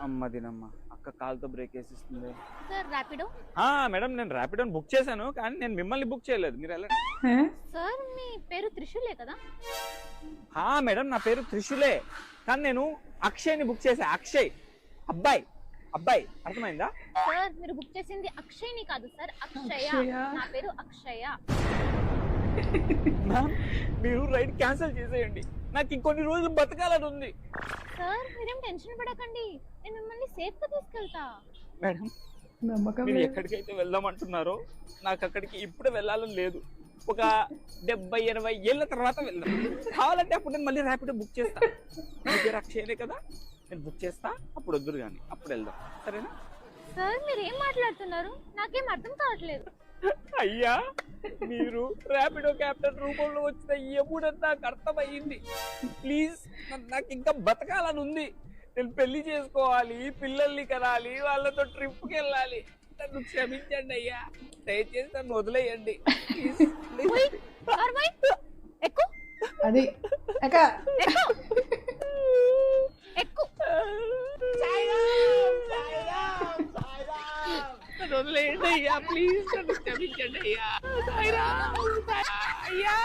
అమ్మ దినమ్మ అక్క కాలుతో బ్రేక్ వేసిస్తుంది. సార్ ర్యాపిడో. మేడం నేను ర్యాపిడో బుక్ చేశాను కానీ నేను మిమ్మల్ని బుక్ చేయలేదు, మీరు వెళ్ళండి. సార్ మీ పేరు త్రిశూలే కదా? మేడం నా పేరు త్రిశూలే కానీ నేను అక్షయ్ని బుక్ చేశా. అక్షయ్ అబ్బాయి అబ్బాయి అర్థమైందా? సార్ మీరు బుక్ చేసింది అక్షయ్ని కాదు సార్, అక్షయ. నా పేరు అక్షయ. మ్యామ్ మీరు రైడ్ క్యాన్సిల్ చేసేయండి, నాకు ఇంకొన్ని రోజులు బతకాలని ఉంది. సార్ మీరేం టెన్షన్ పడకండి, నేను మిమ్మల్ని సేఫ్ గా తీసుకెళ్తా. మేడం మీరు ఎక్కడికైతే వెళ్దామంటున్నారో నాకు అక్కడికి ఇప్పుడే వెళ్ళాలని లేదు, ఒక 70-80 ఏళ్ళ తర్వాత వెళ్దాం. కావాలంటే అప్పుడు నేను మళ్ళీ ర్యాపిడో బుక్ చేస్తా. మీ పేరు అక్షయనే కదా, నేను బుక్ చేస్తా, అప్పుడు వద్దురు కానీ అప్పుడు వెళ్దాం, సరేనా? సార్ మీరు ఏం మాట్లాడుతున్నారు, నాకేం అర్థం కావట్లేదు. అయ్యా మీరు ర్యాపిడో క్యాప్టెన్ రూపంలో వచ్చిన ఎప్పుడంతా నాకు అర్థమయ్యింది. ప్లీజ్ నాకు ఇంకా బతకాలని ఉంది, నేను పెళ్లి చేసుకోవాలి, పిల్లల్ని కనాలి, వాళ్ళతో ట్రిప్కి వెళ్ళాలి. నన్ను క్షమించండి అయ్యా, దయచేసి నన్ను వదిలేయండి. అది వదిలేయండి అయ్యా, ప్లీజ్ నన్ను క్షమించండి అయ్యా. అయ్యా